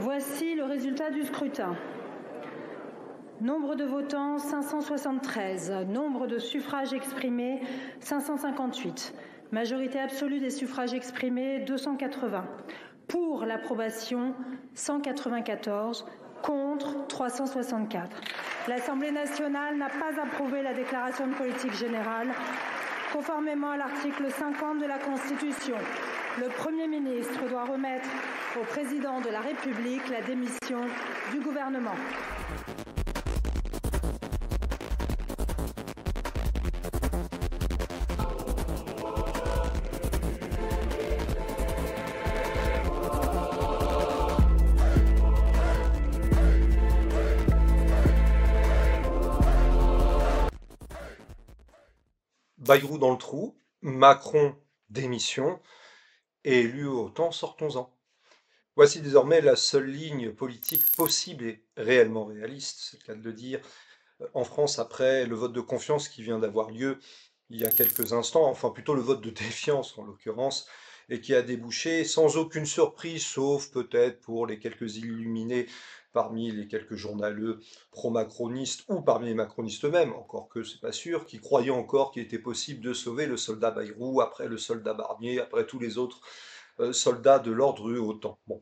Voici le résultat du scrutin. Nombre de votants 573, nombre de suffrages exprimés 558, majorité absolue des suffrages exprimés 280, pour l'approbation 194, contre 364. L'Assemblée nationale n'a pas approuvé la déclaration de politique générale. Conformément à l'article 50 de la Constitution, le Premier ministre doit remettre au Président de la République la démission du gouvernement. Bayrou dans le trou, Macron démission, et élu autant, sortons-en. Voici désormais la seule ligne politique possible et réellement réaliste, c'est le cas de le dire, en France après le vote de confiance qui vient d'avoir lieu il y a quelques instants, enfin plutôt le vote de défiance en l'occurrence, et qui a débouché sans aucune surprise, sauf peut-être pour les quelques illuminés parmi les quelques journaleux pro-macronistes ou parmi les macronistes eux-mêmes, encore que c'est pas sûr, qui croyaient encore qu'il était possible de sauver le soldat Bayrou, après le soldat Barnier, après tous les autres soldats de l'ordre OTAN. Bon,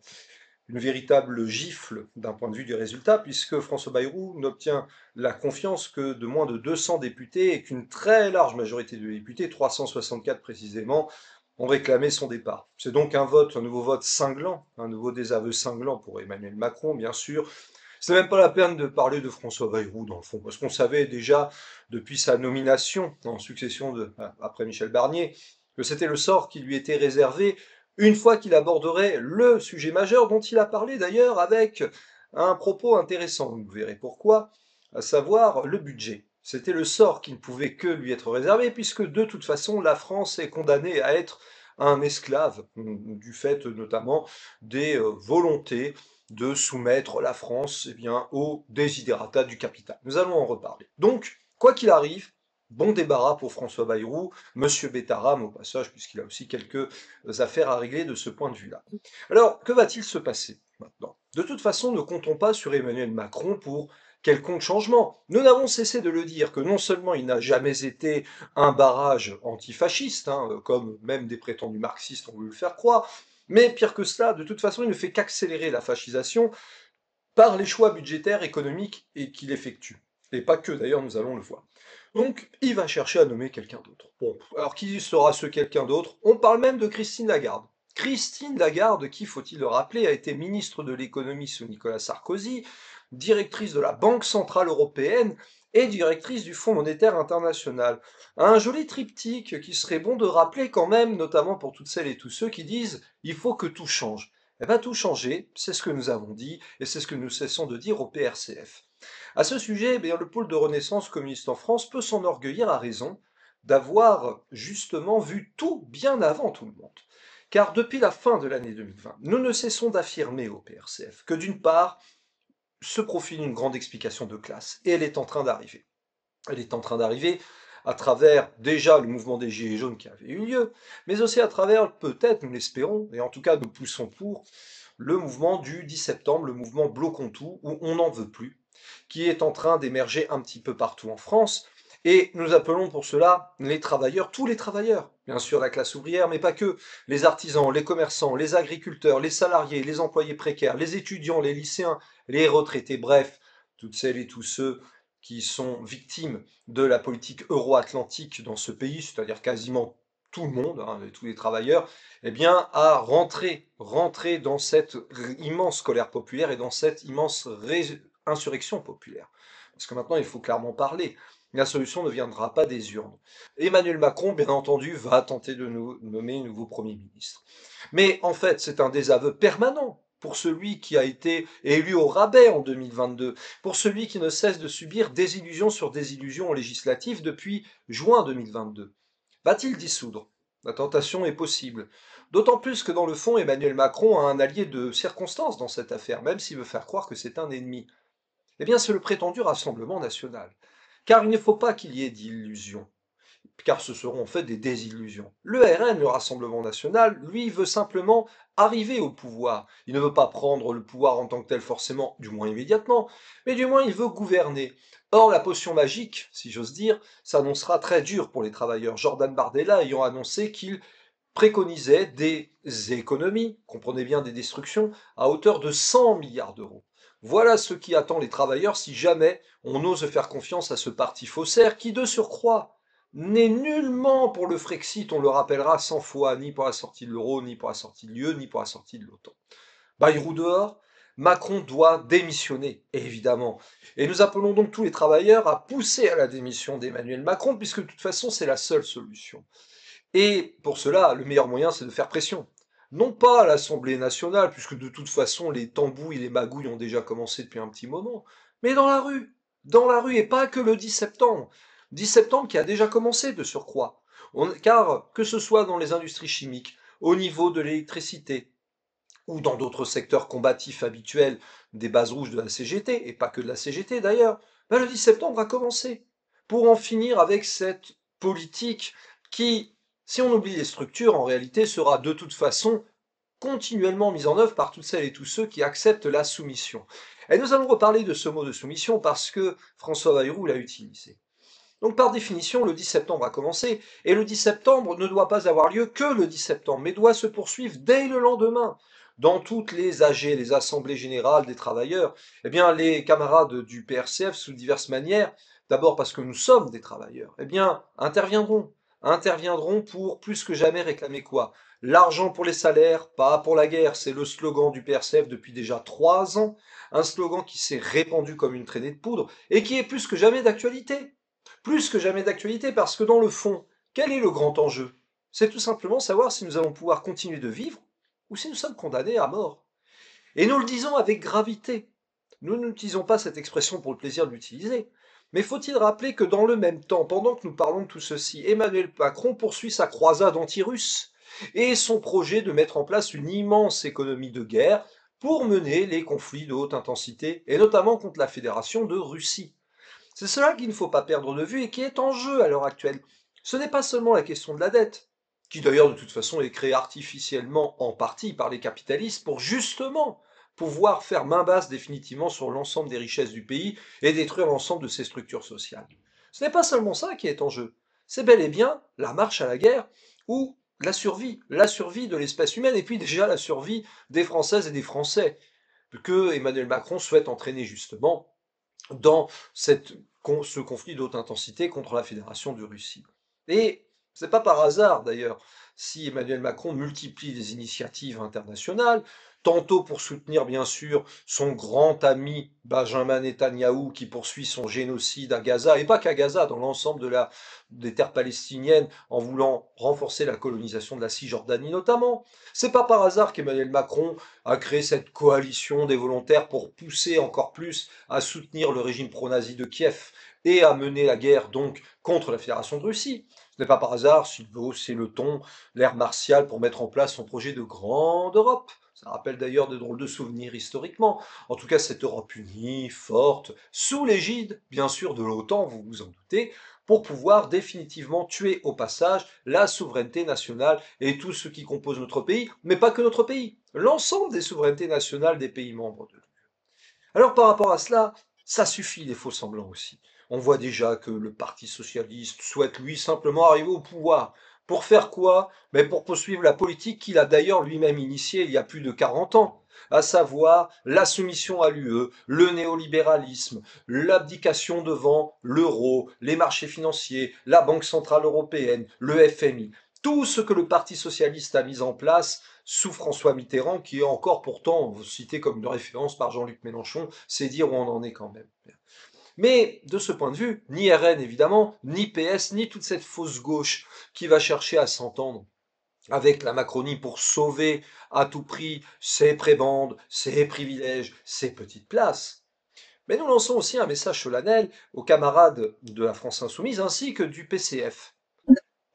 une véritable gifle d'un point de vue du résultat, puisque François Bayrou n'obtient la confiance que de moins de 200 députés et qu'une très large majorité de députés, 364 précisément, ont réclamé son départ. C'est donc un nouveau vote cinglant, un nouveau désaveu cinglant pour Emmanuel Macron, bien sûr. C'est même pas la peine de parler de François Bayrou, dans le fond, parce qu'on savait déjà, depuis sa nomination en succession après Michel Barnier, que c'était le sort qui lui était réservé une fois qu'il aborderait le sujet majeur dont il a parlé d'ailleurs avec un propos intéressant, vous verrez pourquoi, à savoir le budget. C'était le sort qui ne pouvait que lui être réservé, puisque de toute façon, la France est condamnée à être un esclave, du fait notamment des volontés de soumettre la France aux desiderata du capital. Nous allons en reparler. Donc, quoi qu'il arrive, bon débarras pour François Bayrou, Monsieur Bétaram au passage, puisqu'il a aussi quelques affaires à régler de ce point de vue-là. Alors, que va-t-il se passer maintenant? De toute façon, ne comptons pas sur Emmanuel Macron pour quelconque changement. Nous n'avons cessé de le dire que non seulement il n'a jamais été un barrage antifasciste, comme même des prétendus marxistes ont voulu le faire croire, mais pire que cela, de toute façon, il ne fait qu'accélérer la fascisation par les choix budgétaires, économiques et qu'il effectue. Et pas que, d'ailleurs, nous allons le voir. Donc, il va chercher à nommer quelqu'un d'autre. Bon, alors qui sera ce quelqu'un d'autre? On parle même de Christine Lagarde. Christine Lagarde, qui, faut-il le rappeler, a été ministre de l'économie sous Nicolas Sarkozy, directrice de la Banque centrale européenne et directrice du Fonds monétaire international. Un joli triptyque qui serait bon de rappeler quand même, notamment pour toutes celles et tous ceux qui disent « il faut que tout change ». Eh bien, tout changer, c'est ce que nous avons dit, et c'est ce que nous cessons de dire au PRCF. À ce sujet, eh bien, le pôle de Renaissance communiste en France peut s'enorgueillir à raison d'avoir justement vu tout bien avant tout le monde. Car depuis la fin de l'année 2020, nous ne cessons d'affirmer au PRCF que d'une part, se profile une grande explication de classe, et elle est en train d'arriver. Elle est en train d'arriver à travers déjà le mouvement des Gilets jaunes qui avait eu lieu, mais aussi à travers, peut-être, nous l'espérons, et en tout cas nous poussons pour, le mouvement du 10 septembre, le mouvement Bloquons tout, où on n'en veut plus, qui est en train d'émerger un petit peu partout en France, et nous appelons pour cela les travailleurs, tous les travailleurs, bien sûr la classe ouvrière, mais pas que, les artisans, les commerçants, les agriculteurs, les salariés, les employés précaires, les étudiants, les lycéens, les retraités, bref, toutes celles et tous ceux qui sont victimes de la politique euro-atlantique dans ce pays, c'est-à-dire quasiment tout le monde, tous les travailleurs, eh bien, à rentrer dans cette immense colère populaire et dans cette immense insurrection populaire. Parce que maintenant, il faut clairement parler. La solution ne viendra pas des urnes. Emmanuel Macron, bien entendu, va tenter de nous nommer un nouveau Premier ministre. Mais en fait, c'est un désaveu permanent pour celui qui a été élu au rabais en 2022, pour celui qui ne cesse de subir désillusion sur désillusion législative depuis juin 2022. Va-t-il dissoudre? La tentation est possible. D'autant plus que dans le fond, Emmanuel Macron a un allié de circonstance dans cette affaire, même s'il veut faire croire que c'est un ennemi. Eh bien, c'est le prétendu Rassemblement national. Car il ne faut pas qu'il y ait d'illusions, car ce seront en fait des désillusions. Le RN, le Rassemblement national, lui, veut simplement arriver au pouvoir. Il ne veut pas prendre le pouvoir en tant que tel forcément, du moins immédiatement, mais du moins il veut gouverner. Or, la potion magique, si j'ose dire, s'annoncera très dure pour les travailleurs. Jordan Bardella ayant annoncé qu'il préconisait des économies, comprenez bien des destructions, à hauteur de 100 milliards d'euros. Voilà ce qui attend les travailleurs si jamais on ose faire confiance à ce parti faussaire qui, de surcroît, n'est nullement pour le Frexit, on le rappellera 100 fois, ni pour la sortie de l'euro, ni pour la sortie de l'UE, ni pour la sortie de l'OTAN. Bayrou dehors, Macron doit démissionner, évidemment. Et nous appelons donc tous les travailleurs à pousser à la démission d'Emmanuel Macron, puisque de toute façon c'est la seule solution. Et pour cela, le meilleur moyen, c'est de faire pression. Non pas à l'Assemblée nationale, puisque de toute façon, les tambouilles et les magouilles ont déjà commencé depuis un petit moment, mais dans la rue. Dans la rue, et pas que le 10 septembre. 10 septembre qui a déjà commencé de surcroît. Car que ce soit dans les industries chimiques, au niveau de l'électricité, ou dans d'autres secteurs combatifs habituels des bases rouges de la CGT, et pas que de la CGT d'ailleurs, ben le 10 septembre a commencé. Pour en finir avec cette politique qui, si on oublie les structures, en réalité sera de toute façon continuellement mise en œuvre par toutes celles et tous ceux qui acceptent la soumission. Et nous allons reparler de ce mot de soumission parce que François Bayrou l'a utilisé. Donc par définition, le 10 septembre a commencé, et le 10 septembre ne doit pas avoir lieu que le 10 septembre, mais doit se poursuivre dès le lendemain. Dans toutes les AG, les assemblées générales des travailleurs, eh bien les camarades du PRCF, sous diverses manières, d'abord parce que nous sommes des travailleurs, eh bien interviendront pour plus que jamais réclamer quoi? L'argent pour les salaires, pas pour la guerre, c'est le slogan du PRCF depuis déjà 3 ans, un slogan qui s'est répandu comme une traînée de poudre et qui est plus que jamais d'actualité. Plus que jamais d'actualité parce que dans le fond, quel est le grand enjeu? C'est tout simplement savoir si nous allons pouvoir continuer de vivre ou si nous sommes condamnés à mort. Et nous le disons avec gravité. Nous n'utilisons pas cette expression pour le plaisir de l'utiliser. Mais faut-il rappeler que dans le même temps, pendant que nous parlons de tout ceci, Emmanuel Macron poursuit sa croisade anti-russe et son projet de mettre en place une immense économie de guerre pour mener les conflits de haute intensité, et notamment contre la Fédération de Russie. C'est cela qu'il ne faut pas perdre de vue et qui est en jeu à l'heure actuelle. Ce n'est pas seulement la question de la dette, qui d'ailleurs de toute façon est créée artificiellement en partie par les capitalistes pour justement pouvoir faire main basse définitivement sur l'ensemble des richesses du pays et détruire l'ensemble de ses structures sociales. Ce n'est pas seulement ça qui est en jeu, c'est bel et bien la marche à la guerre ou la survie de l'espèce humaine et puis déjà la survie des Françaises et des Français que Emmanuel Macron souhaite entraîner justement dans ce conflit de haute intensité contre la Fédération de Russie. Et c'est pas par hasard d'ailleurs si Emmanuel Macron multiplie les initiatives internationales, tantôt pour soutenir bien sûr son grand ami Benjamin Netanyahou qui poursuit son génocide à Gaza, et pas qu'à Gaza, dans l'ensemble des terres palestiniennes, en voulant renforcer la colonisation de la Cisjordanie notamment. C'est pas par hasard qu'Emmanuel Macron a créé cette coalition des volontaires pour pousser encore plus à soutenir le régime pro-nazi de Kiev et à mener la guerre donc contre la Fédération de Russie. Ce n'est pas par hasard s'il veut hausser le ton, l'air martial pour mettre en place son projet de grande Europe. Ça rappelle d'ailleurs de drôles de souvenirs historiquement. En tout cas, cette Europe unie, forte, sous l'égide, bien sûr, de l'OTAN, vous vous en doutez, pour pouvoir définitivement tuer au passage la souveraineté nationale et tout ce qui compose notre pays, mais pas que notre pays, l'ensemble des souverainetés nationales des pays membres de l'UE. Alors par rapport à cela, ça suffit les faux semblants aussi. On voit déjà que le Parti socialiste souhaite lui simplement arriver au pouvoir. Pour faire quoi? Mais pour poursuivre la politique qu'il a d'ailleurs lui-même initiée il y a plus de 40 ans, à savoir la soumission à l'UE, le néolibéralisme, l'abdication devant l'euro, les marchés financiers, la Banque centrale européenne, le FMI. Tout ce que le Parti socialiste a mis en place sous François Mitterrand, qui est encore pourtant cité comme une référence par Jean-Luc Mélenchon, c'est dire où on en est quand même. Mais de ce point de vue, ni RN évidemment, ni PS, ni toute cette fausse gauche qui va chercher à s'entendre avec la Macronie pour sauver à tout prix ses prébendes, ses privilèges, ses petites places. Mais nous lançons aussi un message solennel aux camarades de la France Insoumise ainsi que du PCF.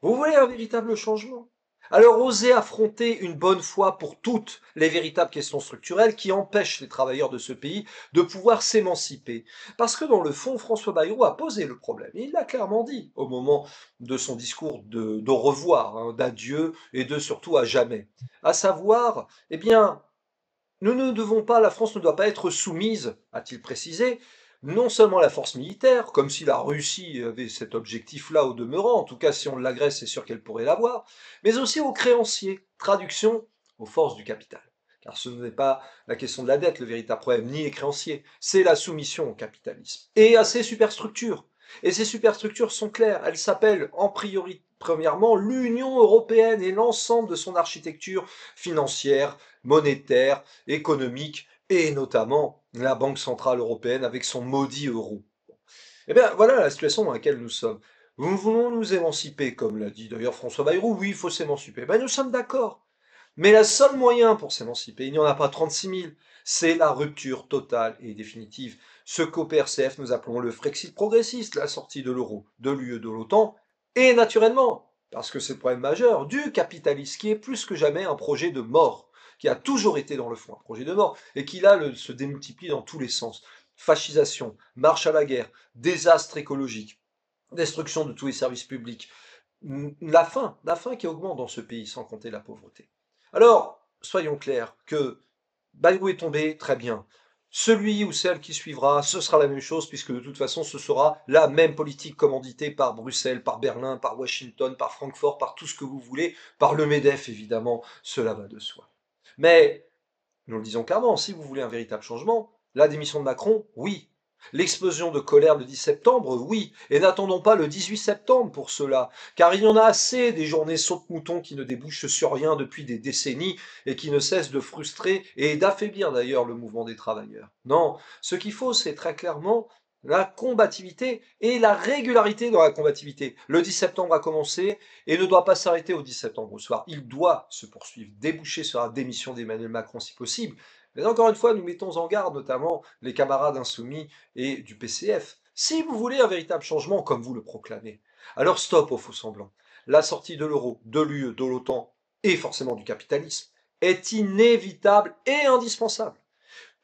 Vous voulez un véritable changement? Alors osez affronter une bonne fois pour toutes les véritables questions structurelles qui empêchent les travailleurs de ce pays de pouvoir s'émanciper. Parce que dans le fond, François Bayrou a posé le problème. Il l'a clairement dit au moment de son discours d'au revoir, hein, d'adieu et de surtout à jamais. À savoir, eh bien, nous ne devons pas, la France ne doit pas être soumise, a-t-il précisé, non seulement à la force militaire, comme si la Russie avait cet objectif-là au demeurant, en tout cas si on l'agresse, c'est sûr qu'elle pourrait l'avoir, mais aussi aux créanciers, traduction aux forces du capital. Car ce n'est pas la question de la dette le véritable problème, ni les créanciers, c'est la soumission au capitalisme. Et à ces superstructures. Et ces superstructures sont claires, elles s'appellent en priorité, premièrement, l'Union européenne et l'ensemble de son architecture financière, monétaire, économique, et notamment la Banque centrale européenne avec son maudit euro. Eh bien, voilà la situation dans laquelle nous sommes. Nous voulons nous émanciper, comme l'a dit d'ailleurs François Bayrou, oui, il faut s'émanciper. Ben, nous sommes d'accord. Mais le seul moyen pour s'émanciper, il n'y en a pas 36 000, c'est la rupture totale et définitive. Ce qu'au PRCF nous appelons le Frexit progressiste, la sortie de l'euro, de l'UE, de l'OTAN, et naturellement, parce que c'est le problème majeur, du capitalisme, qui est plus que jamais un projet de mort, qui a toujours été dans le fond un projet de mort, et qui là se démultiplie dans tous les sens. Fascisation, marche à la guerre, désastre écologique, destruction de tous les services publics, la faim qui augmente dans ce pays, sans compter la pauvreté. Alors, soyons clairs, que Bayrou est tombé, très bien. Celui ou celle qui suivra, ce sera la même chose, puisque de toute façon, ce sera la même politique commanditée par Bruxelles, par Berlin, par Washington, par Francfort, par tout ce que vous voulez, par le MEDEF, évidemment, cela va de soi. Mais, nous le disons clairement, si vous voulez un véritable changement, la démission de Macron, oui. L'explosion de colère le 10 septembre, oui. Et n'attendons pas le 18 septembre pour cela, car il y en a assez des journées saute-mouton qui ne débouchent sur rien depuis des décennies et qui ne cessent de frustrer et d'affaiblir d'ailleurs le mouvement des travailleurs. Non, ce qu'il faut, c'est très clairement la combativité et la régularité dans la combativité. Le 10 septembre a commencé et ne doit pas s'arrêter au 10 septembre au soir. Il doit se poursuivre, déboucher sur la démission d'Emmanuel Macron si possible. Mais encore une fois, nous mettons en garde notamment les camarades insoumis et du PCF. Si vous voulez un véritable changement, comme vous le proclamez, alors stop aux faux-semblants. La sortie de l'euro, de l'UE, de l'OTAN et forcément du capitalisme est inévitable et indispensable.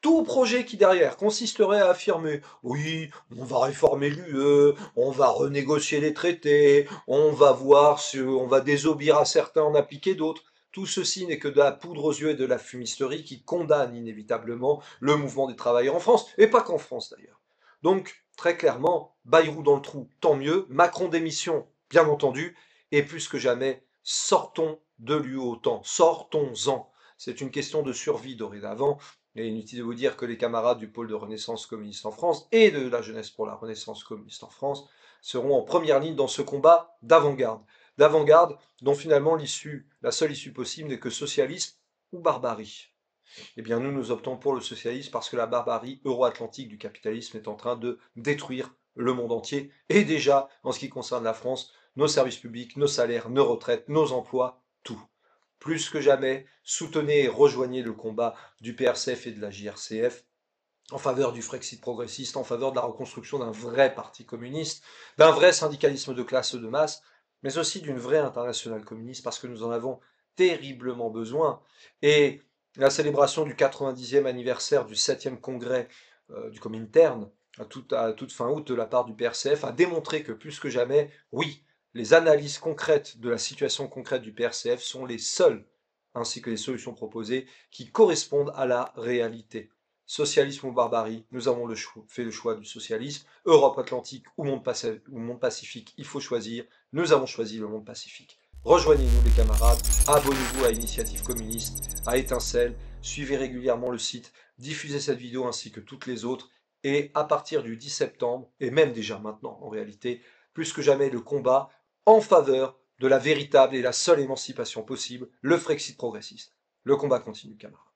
Tout projet qui derrière consisterait à affirmer oui, on va réformer l'UE, on va renégocier les traités, on va voir si on va désobéir à certains, en appliquer d'autres. Tout ceci n'est que de la poudre aux yeux et de la fumisterie qui condamne inévitablement le mouvement des travailleurs en France, et pas qu'en France d'ailleurs. Donc, très clairement, Bayrou dans le trou, tant mieux, Macron démission, bien entendu, et plus que jamais, sortons de l'UE OTAN, sortons-en. C'est une question de survie dorénavant, et inutile de vous dire que les camarades du pôle de Renaissance communiste en France et de la jeunesse pour la Renaissance communiste en France seront en première ligne dans ce combat d'avant-garde. D'avant-garde dont finalement l'issue, la seule issue possible n'est que socialisme ou barbarie. Eh bien nous, nous optons pour le socialisme parce que la barbarie euro-atlantique du capitalisme est en train de détruire le monde entier. Et déjà, en ce qui concerne la France, nos services publics, nos salaires, nos retraites, nos emplois, tout. Plus que jamais, soutenez et rejoignez le combat du PRCF et de la JRCF en faveur du Frexit progressiste, en faveur de la reconstruction d'un vrai parti communiste, d'un vrai syndicalisme de classe de masse, mais aussi d'une vraie internationale communiste, parce que nous en avons terriblement besoin. Et la célébration du 90e anniversaire du 7e congrès du Comintern, à toute fin août de la part du PRCF, a démontré que plus que jamais, oui, les analyses concrètes de la situation concrète du PRCF sont les seules, ainsi que les solutions proposées, qui correspondent à la réalité. Socialisme ou barbarie, nous avons fait le choix du socialisme. Europe atlantique ou monde pacifique, il faut choisir. Nous avons choisi le monde pacifique. Rejoignez-nous les camarades, abonnez-vous à Initiative Communiste, à Étincelle, suivez régulièrement le site, diffusez cette vidéo ainsi que toutes les autres, et à partir du 10 septembre, et même déjà maintenant en réalité, plus que jamais le combat en faveur de la véritable et la seule émancipation possible, le Frexit progressiste. Le combat continue, camarades.